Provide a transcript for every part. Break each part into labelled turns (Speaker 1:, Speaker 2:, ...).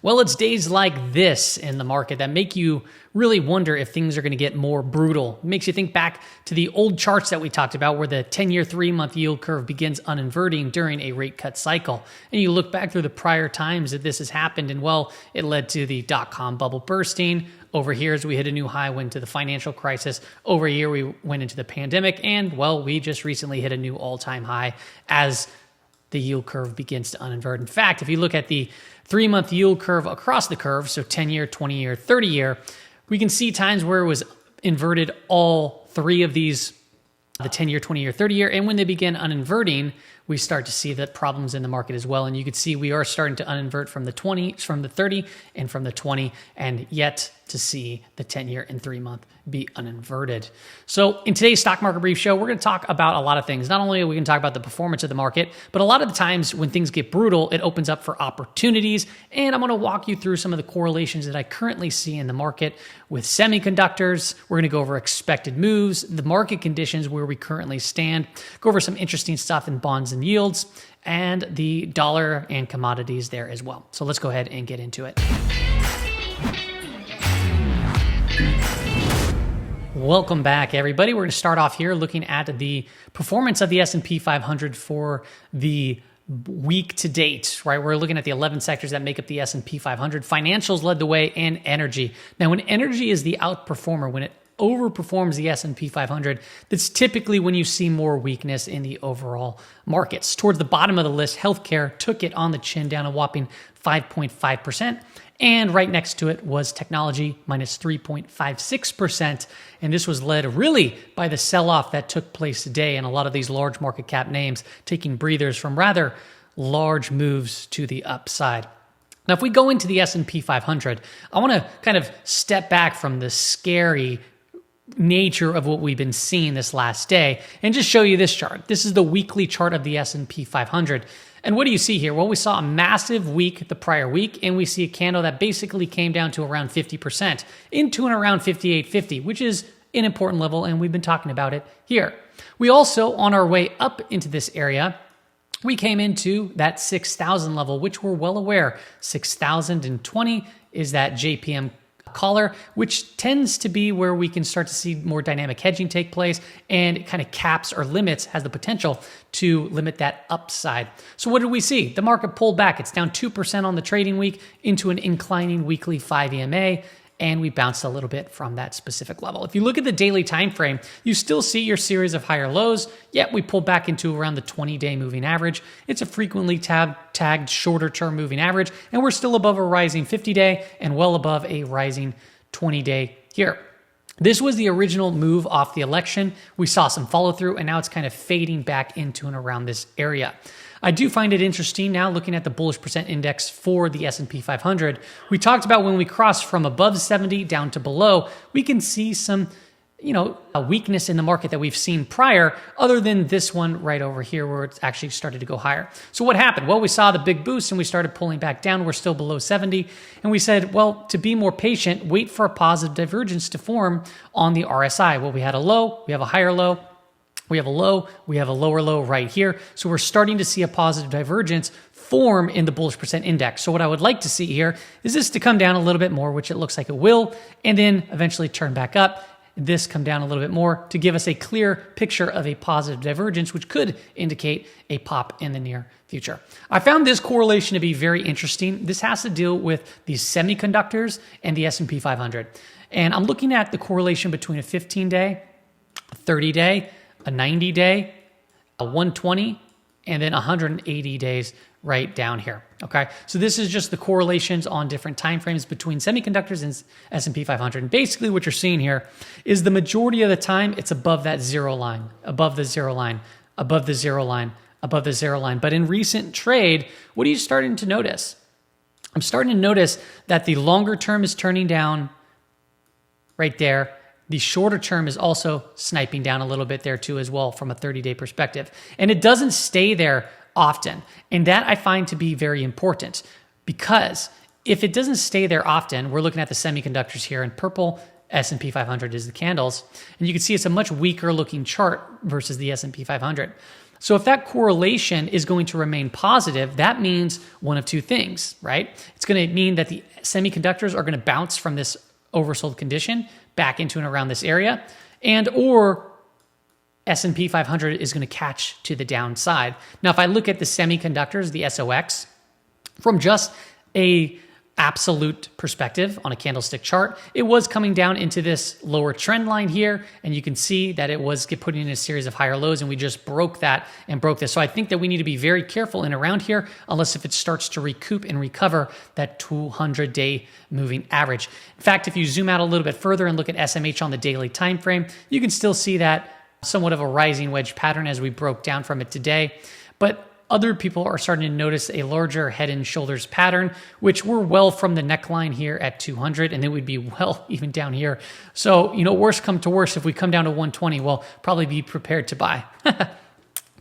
Speaker 1: Well, it's days like this in the market that make you really wonder if things are going to get more brutal. It makes you think back to the old charts that we talked about where the 10-year, 3-month yield curve begins uninverting during a rate cut cycle. And you look back through the prior times that this has happened, and well, it led to the dot-com bubble bursting. Over here, as we hit a new high, went to the financial crisis. Over here, we went into the pandemic. And well, we just recently hit a new all-time high as the yield curve begins to uninvert. In fact, if you look at the 3-month yield curve across the curve, so 10-year, 20-year, 30-year, we can see times where it was inverted all three of these, the 10-year, 20-year, 30-year, and when they begin uninverting, we start to see the problems in the market as well. And you can see we are starting to uninvert from the 20, from the 30, and from the 20, and yet to see the 10-year and 3-month be uninverted. So in today's Stock Market Brief Show, we're going to talk about a lot of things. Not only are we going to talk about the performance of the market, but a lot of the times when things get brutal, it opens up for opportunities. And I'm going to walk you through some of the correlations that I currently see in the market with semiconductors. We're going to go over expected moves, the market conditions where we currently stand, go over some interesting stuff in bonds and yields, and the dollar and commodities there as well. So let's go ahead and get into it. Welcome back, everybody. We're going to start off here looking at the performance of the S&P 500 for the week to date, right? We're looking at the 11 sectors that make up the S&P 500. Financials led the way, and energy. Now, when energy is the outperformer, when it overperforms the S&P 500, that's typically when you see more weakness in the overall markets. Towards the bottom of the list, healthcare took it on the chin, down a whopping 5.5%. And right next to it was technology, minus 3.56%. And this was led really by the sell-off that took place today, and a lot of these large market cap names taking breathers from rather large moves to the upside. Now, if we go into the S&P 500, I want to kind of step back from the scary nature of what we've been seeing this last day and just show you this chart. This is the weekly chart of the S&P 500. And what do you see here? Well, we saw a massive week the prior week, and we see a candle that basically came down to around 50%, into and around 58.50, which is an important level, and we've been talking about it here. We also, on our way up into this area, we came into that 6,000 level, which we're well aware. 6,020 is that JPM collar, which tends to be where we can start to see more dynamic hedging take place, and it kind of caps or limits, has the potential to limit that upside. So what did we see? The market pulled back. It's down 2% on the trading week into an inclining weekly 5 EMA, and we bounced a little bit from that specific level. If you look at the daily time frame, you still see your series of higher lows, yet we pulled back into around the 20-day moving average. It's a frequently tagged shorter-term moving average, and we're still above a rising 50-day and well above a rising 20-day here. This was the original move off the election. We saw some follow-through, and now it's kind of fading back into and around this area. I do find it interesting now looking at the bullish percent index for the S&P 500. We talked about when we cross from above 70 down to below, we can see some, a weakness in the market that we've seen prior, other than this one right over here where it's actually started to go higher. So what happened? Well, we saw the big boost and we started pulling back down. We're still below 70. And we said, well, to be more patient, wait for a positive divergence to form on the RSI. Well, we had a low, we have a higher low. We have a low, we have a lower low right here. So we're starting to see a positive divergence form in the bullish percent index. So what I would like to see here is this to come down a little bit more, which it looks like it will, and then eventually turn back up. This come down a little bit more to give us a clear picture of a positive divergence, which could indicate a pop in the near future. I found this correlation to be very interesting. This has to deal with the semiconductors and the S&P 500. And I'm looking at the correlation between a 15-day, a 30-day, a 90-day, a 120, and then 180 days right down here, okay? So this is just the correlations on different timeframes between semiconductors and S&P 500. And basically what you're seeing here is the majority of the time, it's above that zero line, above the zero line, above the zero line, above the zero line. But in recent trade, what are you starting to notice? I'm starting to notice that the longer term is turning down right there. The shorter term is also sniping down a little bit there too as well from a 30-day perspective. And it doesn't stay there often. And that I find to be very important, because if it doesn't stay there often, we're looking at the semiconductors here in purple, S&P 500 is the candles. And you can see it's a much weaker looking chart versus the S&P 500. So if that correlation is going to remain positive, that means one of two things, right? It's going to mean that the semiconductors are going to bounce from this oversold condition back into and around this area, and or S&P 500 is going to catch to the downside. Now, if I look at the semiconductors, the SOX, from just a absolute perspective on a candlestick chart, it was coming down into this lower trend line here, and you can see that it was putting in a series of higher lows, and we just broke that and broke this. So I think that we need to be very careful in around here, unless if it starts to recoup and recover that 200-day moving average. In fact, if you zoom out a little bit further and look at SMH on the daily time frame, you can still see that somewhat of a rising wedge pattern as we broke down from it today. But other people are starting to notice a larger head and shoulders pattern, which we're well from the neckline here at 200, and then we'd be well even down here. So, worst come to worst, if we come down to 120, we'll probably be prepared to buy.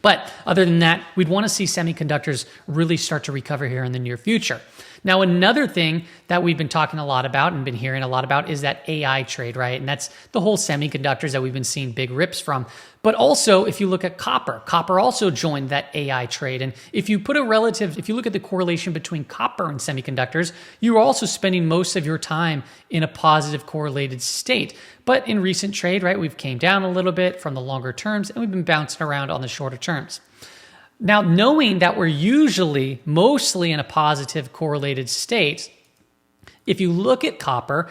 Speaker 1: But other than that, we'd want to see semiconductors really start to recover here in the near future. Now, another thing that we've been talking a lot about and been hearing a lot about is that AI trade, right? And that's the whole semiconductors that we've been seeing big rips from. But also, if you look at copper also joined that AI trade. And if you look at the correlation between copper and semiconductors, you're also spending most of your time in a positive correlated state. But in recent trade, right, we've came down a little bit from the longer terms, and we've been bouncing around on the shorter terms. Now, knowing that we're usually mostly in a positive correlated state, if you look at copper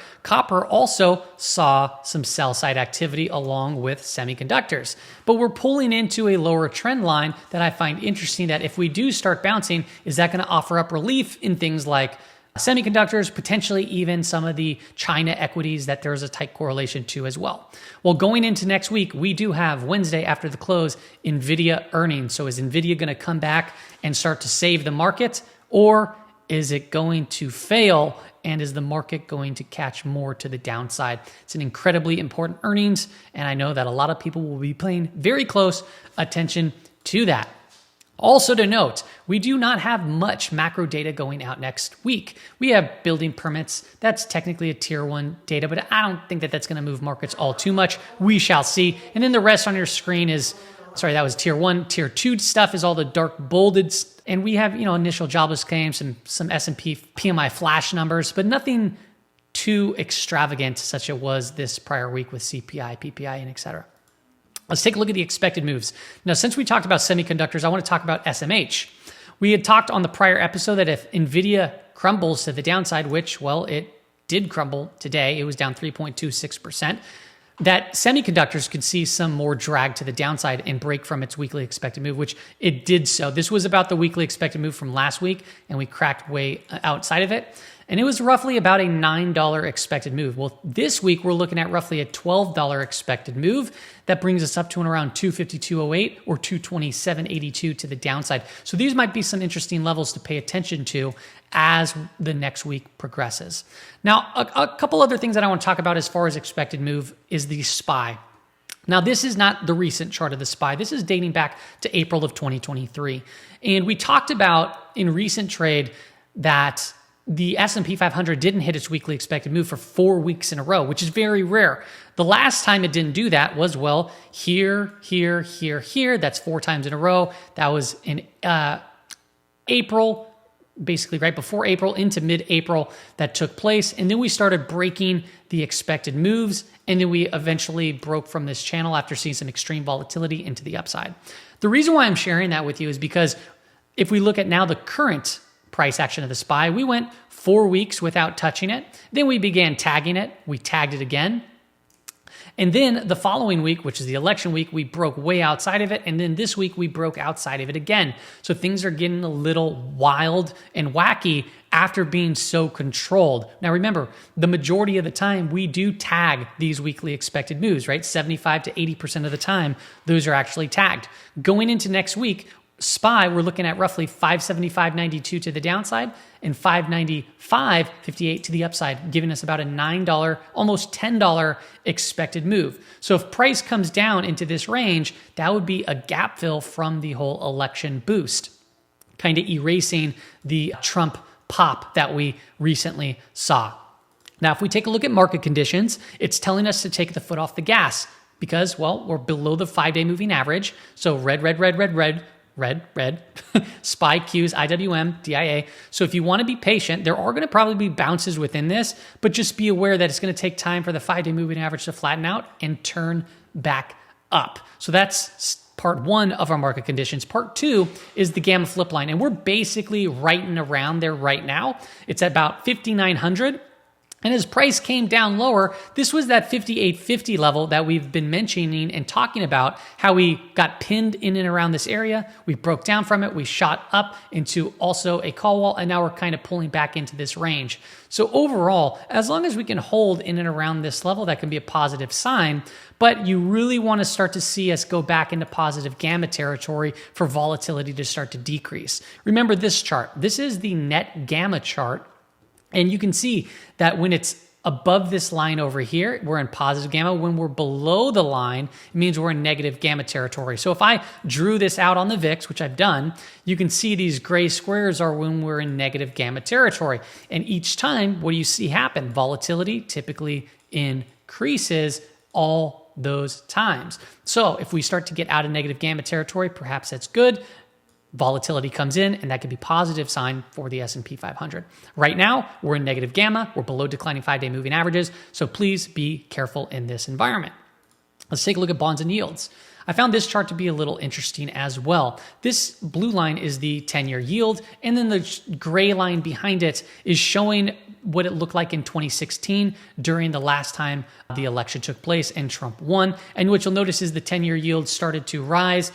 Speaker 1: also saw some sell side activity along with semiconductors. But we're pulling into a lower trend line that I find interesting, that if we do start bouncing, is that going to offer up relief in things like semiconductors, potentially even some of the China equities that there's a tight correlation to as well. Well, going into next week, we do have Wednesday after the close, Nvidia earnings. So is Nvidia going to come back and start to save the market, or is it going to fail? And is the market going to catch more to the downside? It's an incredibly important earnings, and I know that a lot of people will be paying very close attention to that. Also to note, we do not have much macro data going out next week. We have building permits. That's technically a tier 1 data, but I don't think that that's going to move markets all too much. We shall see. And then the rest on your screen is, that was tier 1. Tier 2 stuff is all the dark bolded. And we have, initial jobless claims and some S&P PMI flash numbers, but nothing too extravagant such it was this prior week with CPI, PPI, and et cetera. Let's take a look at the expected moves. Now, since we talked about semiconductors, I want to talk about SMH. We had talked on the prior episode that if Nvidia crumbles to the downside, which, well, it did crumble today, it was down 3.26%, that semiconductors could see some more drag to the downside and break from its weekly expected move, which it did so. This was about the weekly expected move from last week, and we cracked way outside of it. And it was roughly about a $9 expected move. Well, this week we're looking at roughly a $12 expected move. That brings us up to and around 252.08 or 227.82 to the downside. So these might be some interesting levels to pay attention to as the next week progresses. Now, a couple other things that I want to talk about as far as expected move is the SPY. Now, this is not the recent chart of the SPY. This is dating back to April of 2023. And we talked about in recent trade that the S&P 500 didn't hit its weekly expected move for 4 weeks in a row, which is very rare. The last time it didn't do that was, well, here. That's 4 times in a row. That was in April, basically right before April into mid-April that took place. And then we started breaking the expected moves. And then we eventually broke from this channel after seeing some extreme volatility into the upside. The reason why I'm sharing that with you is because if we look at now the current price action of the SPY, we went 4 weeks without touching it. Then we began tagging it. We tagged it again. And then the following week, which is the election week, we broke way outside of it. And then this week we broke outside of it again. So things are getting a little wild and wacky after being so controlled. Now remember, the majority of the time we do tag these weekly expected moves, right? 75 to 80% of the time, those are actually tagged. Going into next week, SPY, we're looking at roughly 575.92 to the downside and 595.58 to the upside, giving us about a $9, almost $10 expected move. So if price comes down into this range, that would be a gap fill from the whole election boost, kind of erasing the Trump pop that we recently saw. Now, if we take a look at market conditions, it's telling us to take the foot off the gas. because, well, we're below the 5-day moving average. So red, red, red, red, red, red, red, SPY, Qs, IWM, DIA. So if you want to be patient, there are going to probably be bounces within this, but just be aware that it's going to take time for the 5-day moving average to flatten out and turn back up. So that's part one of our market conditions. Part two is the gamma flip line, and we're basically right and around there right now. It's at about 5,900. And as price came down lower, this was that 5850 level that we've been mentioning and talking about, how we got pinned in and around this area. We broke down from it. We shot up into also a call wall, and now we're kind of pulling back into this range. So overall, as long as we can hold in and around this level, that can be a positive sign. But you really want to start to see us go back into positive gamma territory for volatility to start to decrease. Remember this chart. This is the net gamma chart. And you can see that when it's above this line over here, we're in positive gamma. When we're below the line, it means we're in negative gamma territory. So if I drew this out on the VIX, which I've done, you can see these gray squares are when we're in negative gamma territory. And each time, what do you see happen? Volatility typically increases all those times. So if we start to get out of negative gamma territory, perhaps that's good. Volatility comes in, and that could be a positive sign for the S&P 500. Right now, we're in negative gamma. We're below declining 5-day moving averages. So please be careful in this environment. Let's take a look at bonds and yields. I found this chart to be a little interesting as well. This blue line is the 10-year yield, and then the gray line behind it is showing what it looked like in 2016 during the last time the election took place and Trump won. And what you'll notice is the 10-year yield started to rise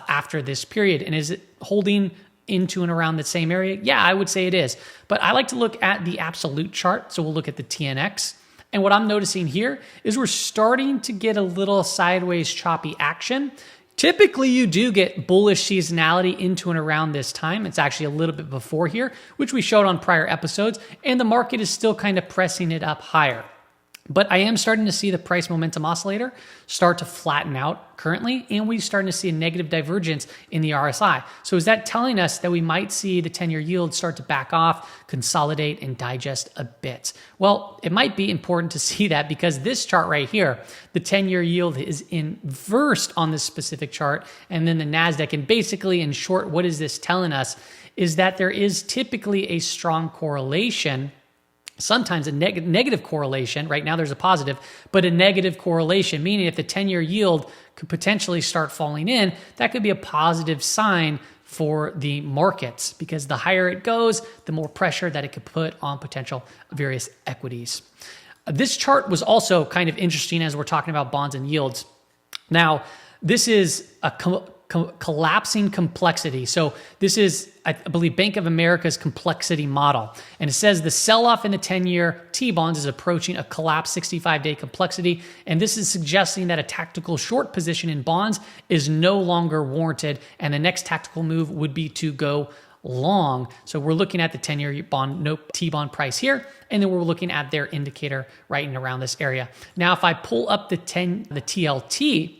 Speaker 1: after this period. And is it holding into and around the same area? Yeah, I would say it is. But I like to look at the absolute chart. So we'll look at the TNX. And what I'm noticing here is we're starting to get a little sideways choppy action. Typically, you do get bullish seasonality into and around this time. It's actually a little bit before here, which we showed on prior episodes. And the market is still kind of pressing it up higher. But I am starting to see the price momentum oscillator start to flatten out currently, and we're starting to see a negative divergence in the RSI. So is that telling us that we might see the 10-year yield start to back off, consolidate, and digest a bit? Well, it might be important to see that because this chart right here, the 10-year yield is inversed on this specific chart, and then the NASDAQ. And basically, in short, what is this telling us is that there is typically a strong correlation, sometimes a negative correlation. Right now there's a positive, but a negative correlation, meaning if the 10-year yield could potentially start falling in, that could be a positive sign for the markets, because the higher it goes, the more pressure that it could put on potential various equities. This chart was also kind of interesting as we're talking about bonds and yields. Now, this is a collapsing complexity. So this is, I believe, Bank of America's complexity model. And it says the sell-off in the 10-year T-bonds is approaching a collapsed 65-day complexity. And this is suggesting that a tactical short position in bonds is no longer warranted. And the next tactical move would be to go long. So we're looking at the 10-year T-bond price here, and then we're looking at their indicator right in around this area. Now, if I pull up the TLT,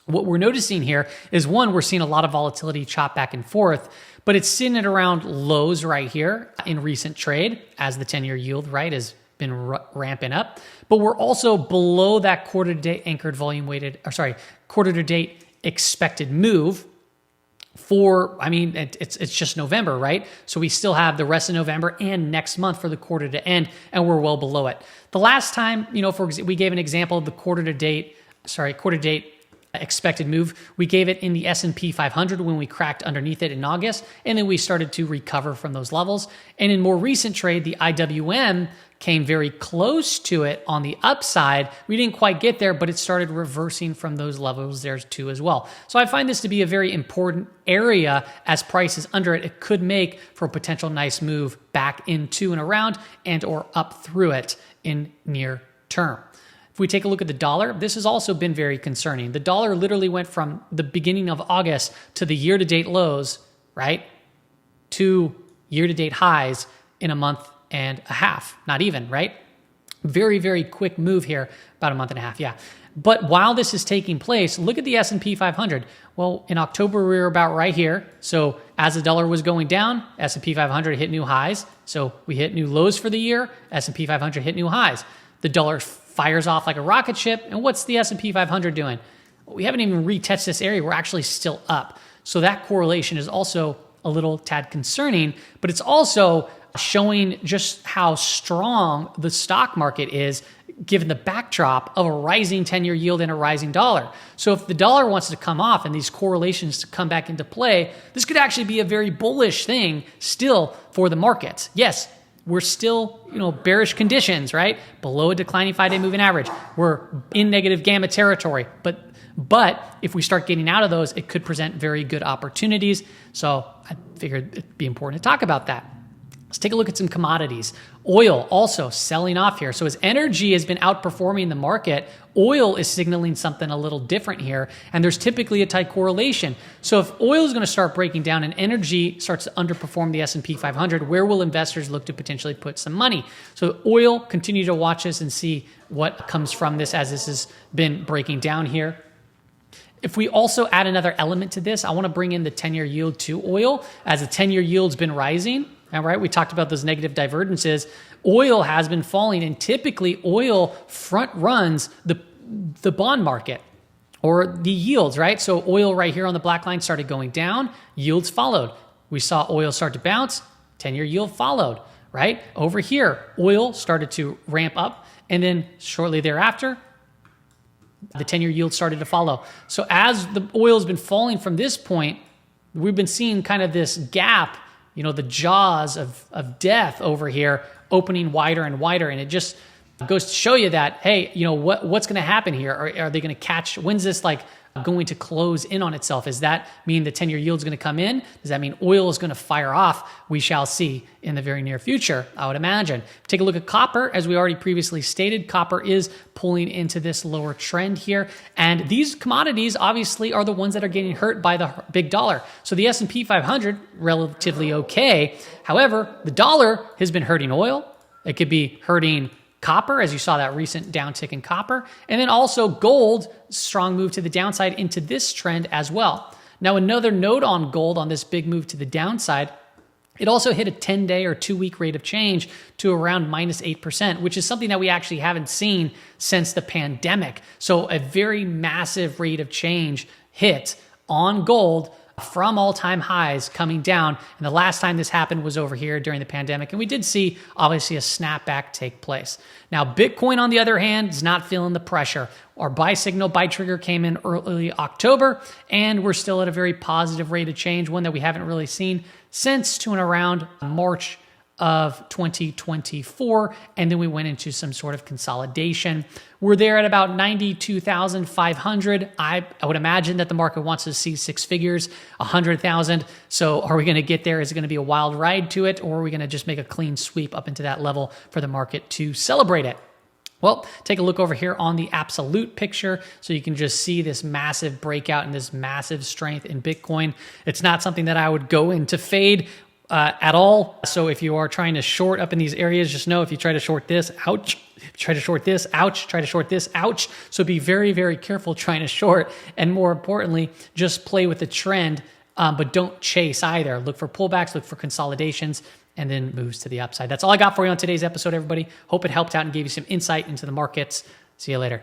Speaker 1: what we're noticing here is, one, we're seeing a lot of volatility chop back and forth, but it's sitting at around lows right here in recent trade as the 10-year yield, right, has been ramping up. But we're also below that quarter-to-date anchored volume weighted, quarter-to-date expected move for, it's just November, right? So we still have the rest of November and next month for the quarter to end, and we're well below it. The last time, we gave an example of the quarter-to-date expected move. We gave it in the S&P 500 when we cracked underneath it in August, and then we started to recover from those levels. And in more recent trade, the IWM came very close to it on the upside. We didn't quite get there, but it started reversing from those levels there too as well. So I find this to be a very important area. As price is under it, it could make for a potential nice move back into and around and or up through it in near term. If we take a look at the dollar, this has also been very concerning. The dollar literally went from the beginning of August to the year-to-date lows, right, to year-to-date highs in a month and a half. Not even, right? Very, very quick move here, about a month and a half, yeah. But while this is taking place, look at the S&P 500. Well, in October, we were about right here. So as the dollar was going down, S&P 500 hit new highs. So we hit new lows for the year. S&P 500 hit new highs. The dollar fires off like a rocket ship. And what's the S&P 500 doing? We haven't even retested this area. We're actually still up. So that correlation is also a little tad concerning, but it's also showing just how strong the stock market is given the backdrop of a rising 10-year yield and a rising dollar. So if the dollar wants to come off and these correlations to come back into play, this could actually be a very bullish thing still for the markets. Yes, we're still, bearish conditions, right? Below a declining 5-day moving average. We're in negative gamma territory, but if we start getting out of those, it could present very good opportunities. So I figured it'd be important to talk about that. Let's take a look at some commodities. Oil also selling off here. So as energy has been outperforming the market, oil is signaling something a little different here. And there's typically a tight correlation. So if oil is going to start breaking down and energy starts to underperform the S&P 500, where will investors look to potentially put some money? So oil, continue to watch this and see what comes from this as this has been breaking down here. If we also add another element to this, I want to bring in the 10-year yield to oil as the 10-year yield's been rising. All right, we talked about those negative divergences. Oil has been falling, and typically oil front runs the bond market or the yields, right? So oil right here on the black line started going down, yields followed. We saw oil start to bounce, 10-year yield followed, right? Over here, oil started to ramp up, and then shortly thereafter, the 10-year yield started to follow. So as the oil's been falling from this point, we've been seeing kind of this gap, the jaws of death over here opening wider and wider. And it just goes to show you that, hey, what's going to happen here? Are they going to catch, when's this going to close in on itself? Does that mean the 10-year yield is going to come in? Does that mean oil is going to fire off? We shall see in the very near future, I would imagine. Take a look at copper. As we already previously stated, copper is pulling into this lower trend here. And these commodities obviously are the ones that are getting hurt by the big dollar. So the S&P 500, relatively okay. However, the dollar has been hurting oil. It could be hurting copper, as you saw that recent downtick in copper, and then also gold, strong move to the downside into this trend as well. Now, another note on gold on this big move to the downside, it also hit a 10-day or 2-week rate of change to around minus 8%, which is something that we actually haven't seen since the pandemic. So a very massive rate of change hit on gold from all-time highs coming down. And the last time this happened was over here during the pandemic. And we did see, obviously, a snapback take place. Now, Bitcoin, on the other hand, is not feeling the pressure. Our buy signal, buy trigger came in early October, and we're still at a very positive rate of change, one that we haven't really seen since to and around March of 2024, and then we went into some sort of consolidation. We're there at about 92,500. I would imagine that the market wants to see six figures, 100,000. So are we going to get there? Is it going to be a wild ride to it, or are we going to just make a clean sweep up into that level for the market to celebrate it? Well, take a look over here on the absolute picture so you can just see this massive breakout and this massive strength in Bitcoin. It's not something that I would go into fade at all. So if you are trying to short up in these areas, just know if you try to short this, ouch. If you try to short this, ouch. Try to short this, ouch. So be very, very careful trying to short. And more importantly, just play with the trend, but don't chase either. Look for pullbacks, look for consolidations, and then moves to the upside. That's all I got for you on today's episode, everybody. Hope it helped out and gave you some insight into the markets. See you later.